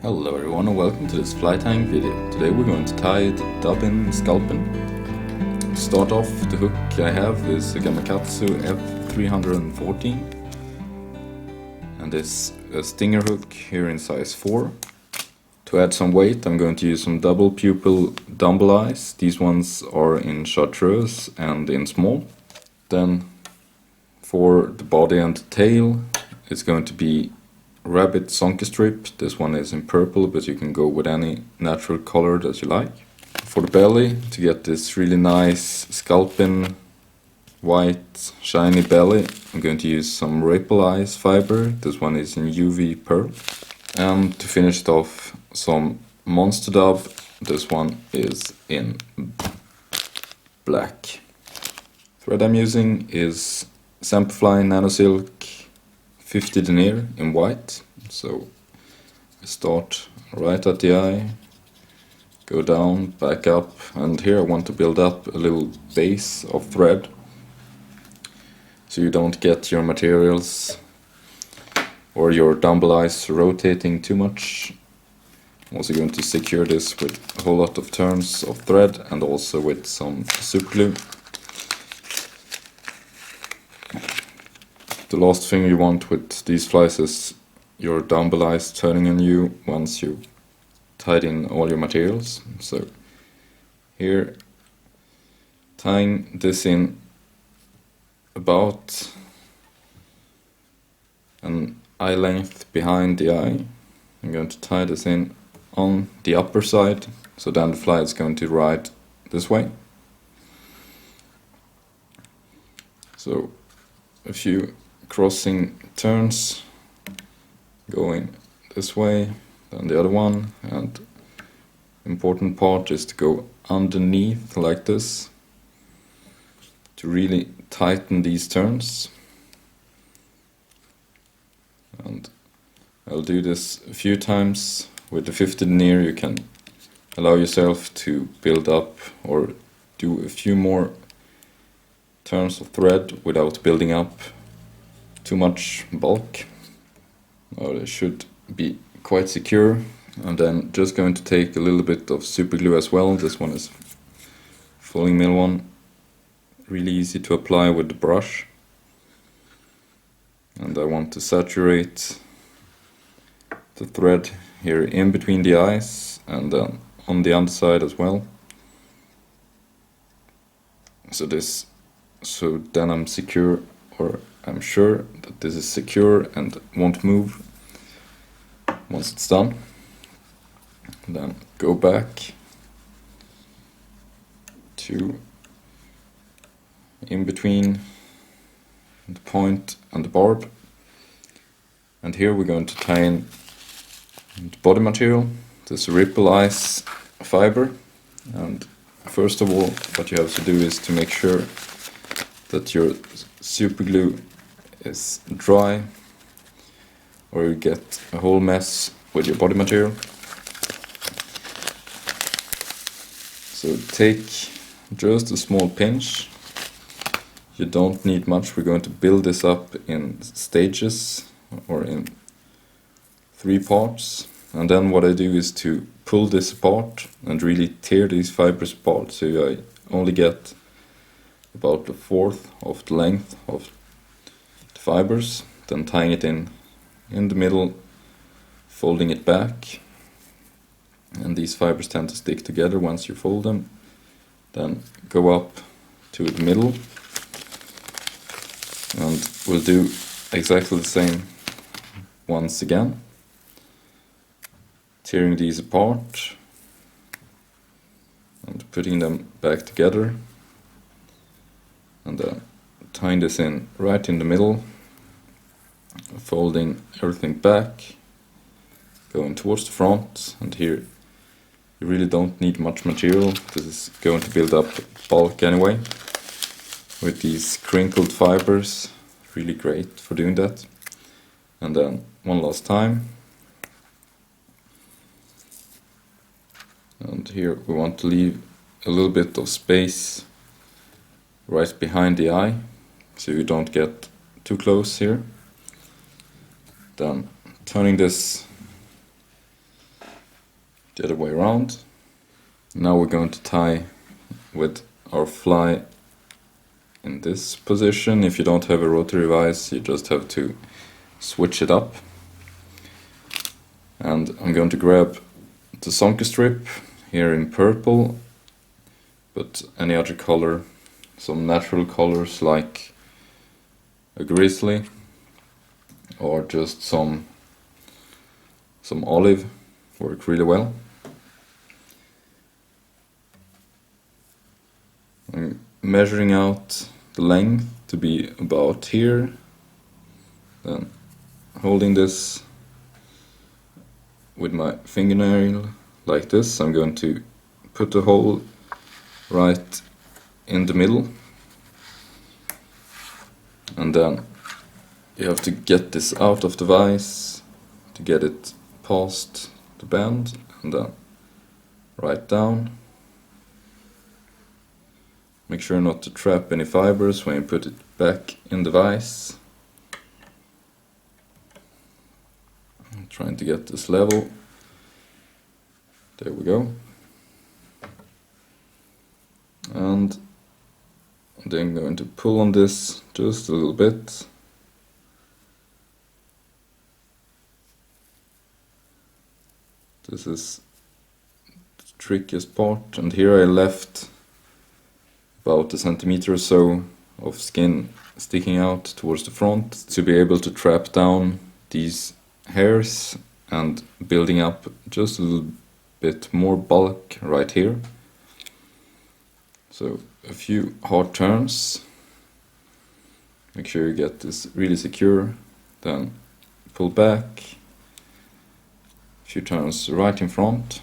Hello everyone and welcome to this fly tying video. Today we're going to tie the Dubbin Sculpin. To start off, the hook I have is a Gamakatsu F314 and this a stinger hook here in size 4. To add some weight I'm going to use some double pupil dumbbell eyes. These ones are in Chartreuse and in small. Then for the body and the tail it's going to be rabbit Zonker strip. This one is in purple, but you can go with any natural color that you like. For the belly, to get this really nice Sculpin white shiny belly, I'm going to use some ripple eyes fiber. This one is in UV pearl. And to finish it off, some monster dub. This one is in black. Thread I'm using is Samplify Nanosilk 50 denier in white. So I start right at the eye, go down, back up, and here I want to build up a little base of thread so you don't get your materials or your dumbbell eyes rotating too much. I'm also going to secure this with a whole lot of turns of thread and also with some super glue. The last thing you want with these flies is your dumbbell eyes turning on you once you tied in all your materials. So here, tying this in about an eye length behind the eye, I'm going to tie this in on the upper side, so then the fly is going to ride this way. So a few crossing turns, going this way, then the other one, and important part is to go underneath like this to really tighten these turns. And I'll do this a few times. With the 50 denier you can allow yourself to build up or do a few more turns of thread without building up too much bulk. Now they should be quite secure. And then just going to take a little bit of super glue as well. This one is fulling mill one, really easy to apply with the brush. And I want to saturate the thread here in between the eyes and then on the underside as well. So then I'm secure, or I'm sure that this is secure and won't move once it's done. Then go back to in between the point and the barb, and here we're going to tie in the body material, this ripple eyes fiber. And first of all what you have to do is to make sure that your super glue is dry or you get a whole mess with your body material. So take just a small pinch. You don't need much. We're going to build this up in stages or in 3 parts. And then what I do is to pull this apart and really tear these fibers apart, so I only get about a fourth of the length of the fibers, then tying it in the middle, folding it back, and these fibers tend to stick together once you fold them. Then go up to the middle, and we'll do exactly the same once again, tearing these apart and putting them back together, and then tying this in right in the middle, folding everything back, going towards the front. And here you really don't need much material. This is going to build up bulk anyway with these crinkled fibers, really great for doing that. And then one last time, and here we want to leave a little bit of space right behind the eye so you don't get too close here. Then turning this the other way around. Now we're going to tie with our fly in this position. If you don't have a rotary vise, you just have to switch it up. And I'm going to grab the Zonker strip here in purple, but any other color, some natural colors like a grizzly or just some olive work really well. I'm measuring out the length to be about here, then holding this with my fingernail like this. I'm going to put the hole right in the middle, and then you have to get this out of the vise to get it past the bend, and then right down. Make sure not to trap any fibers when you put it back in the vise. I'm trying to get this level. There we go. And then going to pull on this just a little bit. This is the trickiest part, and here I left about a centimeter or so of skin sticking out towards the front to be able to trap down these hairs and building up just a little bit more bulk right here. So a few hard turns, make sure you get this really secure, then pull back, a few turns right in front,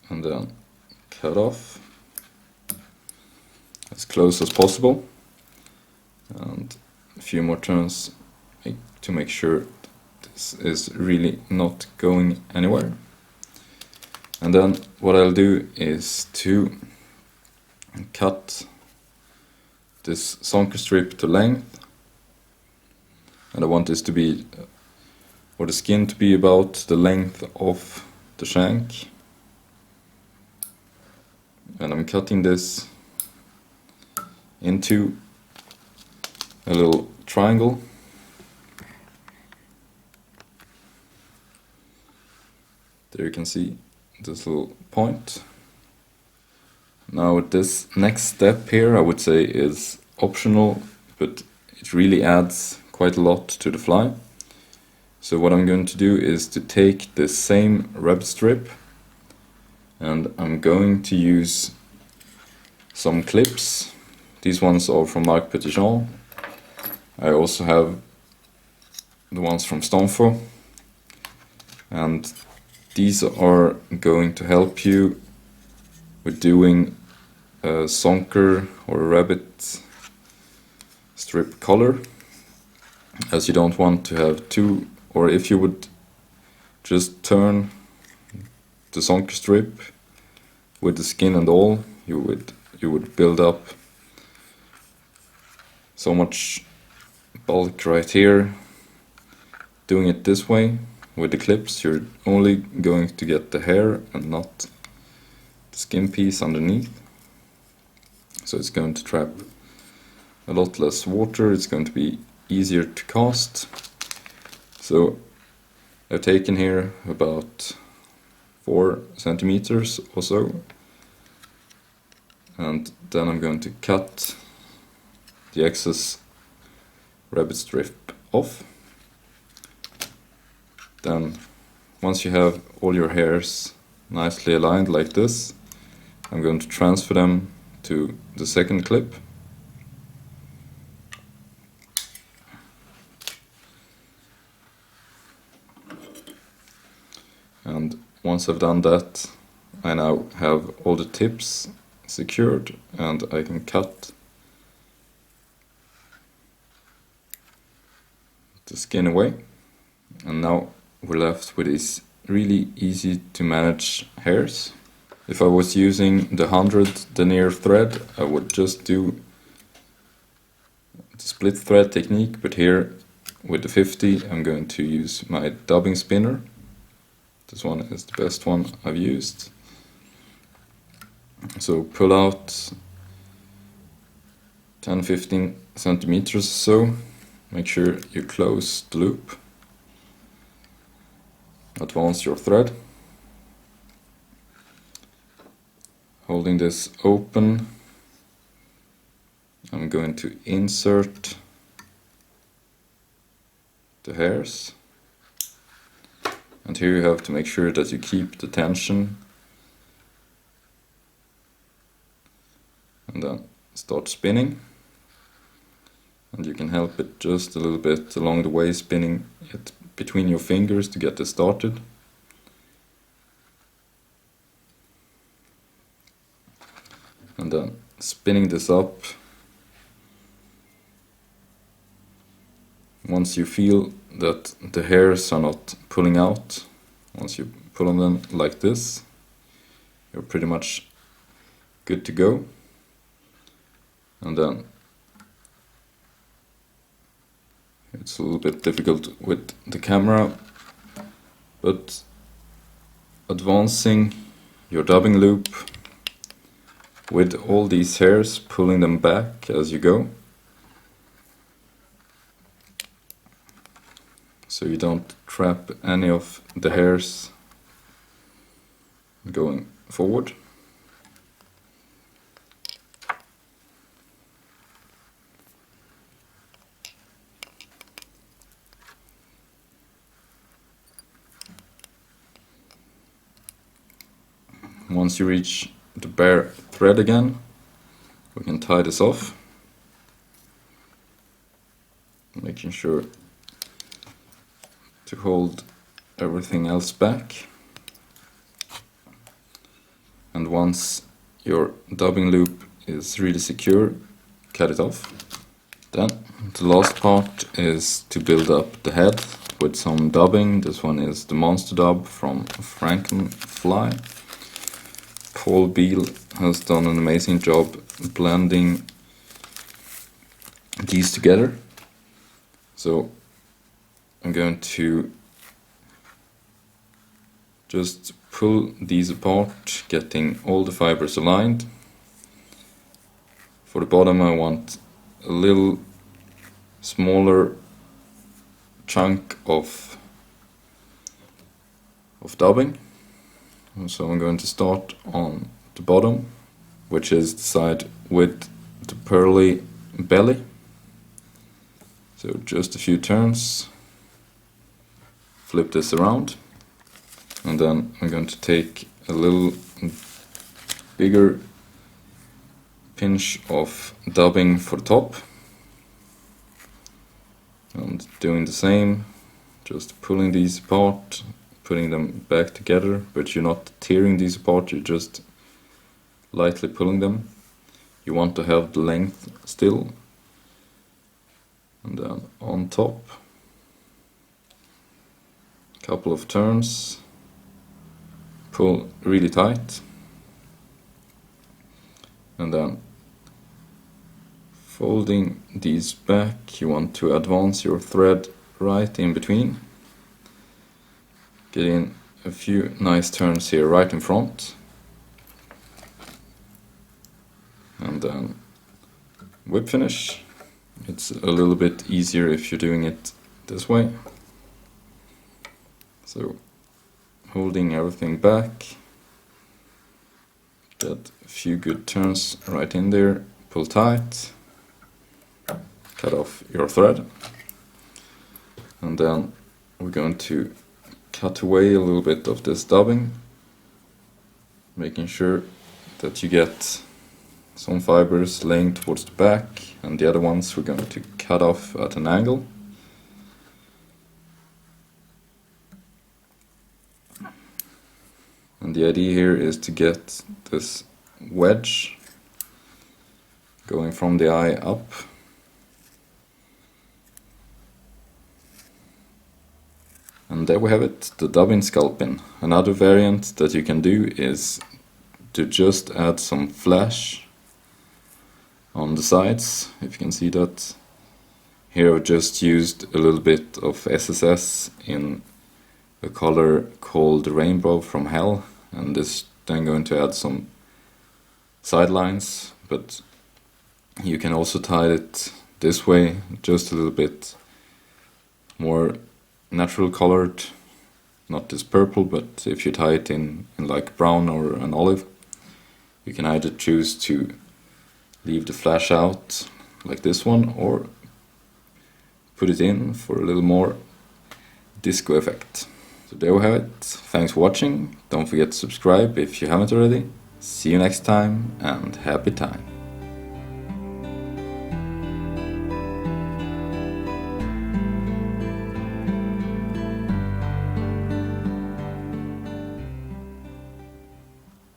and then cut off as close as possible, and a few more turns to make sure this is really not going anywhere. And then what I'll do is to cut this Zonker strip to length, and I want this to be, or the skin to be about the length of the shank. And I'm cutting this into a little triangle. There you can see this little point. Now this next step here I would say is optional, but it really adds quite a lot to the fly. So what I'm going to do is to take this same rabbit strip, and I'm going to use some clips. These ones are from Marc Petitjean. I also have the ones from Stonefo, and these are going to help you with doing a Zonker or a rabbit strip color, as you don't want to have two, or if you would just turn the Zonker strip with the skin and all, you would build up so much bulk right here. Doing it this way with the clips, you're only going to get the hair and not the skin piece underneath. So it's going to trap a lot less water, it's going to be easier to cast. So I've taken here about 4 centimeters or so, and then I'm going to cut the excess rabbit strip off. Then once you have all your hairs nicely aligned like this, I'm going to transfer them to the second clip. And once I've done that, I now have all the tips secured, and I can cut the skin away. And now we're left with these really easy to manage hairs. If I was using the 100 denier thread, I would just do the split thread technique, but here with the 50 I'm going to use my dubbing spinner. This one is the best one I've used. So pull out 10-15 centimeters or so. Make sure you close the loop. Advance your thread. Holding this open, I'm going to insert the hairs. And here you have to make sure that you keep the tension. And then start spinning. And you can help it just a little bit along the way, spinning it between your fingers to get this started. And then spinning this up. Once you feel that the hairs are not pulling out, once you pull on them like this, you're pretty much good to go. And then it's a little bit difficult with the camera, but advancing your dubbing loop with all these hairs, pulling them back as you go, so you don't trap any of the hairs going forward. Once you reach the bare thread again, we can tie this off, making sure to hold everything else back. And once your dubbing loop is really secure, cut it off. Then the last part is to build up the head with some dubbing. This one is the Monster Dub from Frankenfly. Paul Beal has done an amazing job blending these together. So I'm going to just pull these apart, getting all the fibers aligned. For the bottom I want a little smaller chunk of dubbing. So I'm going to start on the bottom, which is the side with the pearly belly. So just a few turns, flip this around, and then I'm going to take a little bigger pinch of dubbing for the top. And doing the same, just pulling these apart, putting them back together, but you're not tearing these apart, you're just lightly pulling them. You want to have the length still. And then on top, a couple of turns, pull really tight, and then folding these back, you want to advance your thread right in between. Get in a few nice turns here right in front, and then whip finish. It's a little bit easier if you're doing it this way. So holding everything back, get a few good turns right in there, pull tight, cut off your thread, and then we're going to cut away a little bit of this dubbing, making sure that you get some fibers laying towards the back, and the other ones we're going to cut off at an angle. And the idea here is to get this wedge going from the eye up. And there we have it, the Dubbin Sculpin. Another variant that you can do is to just add some flash on the sides, if you can see that Here I've just used a little bit of SSS in a color called Rainbow from Hell, and this then going to add some sidelines, but you can also tie it this way, just a little bit more natural colored, not this purple, but if you tie it in like brown or an olive, you can either choose to leave the flash out like this one or put it in for a little more disco effect. So there we have it. Thanks for watching. Don't forget to subscribe if you haven't already. See you next time and happy time.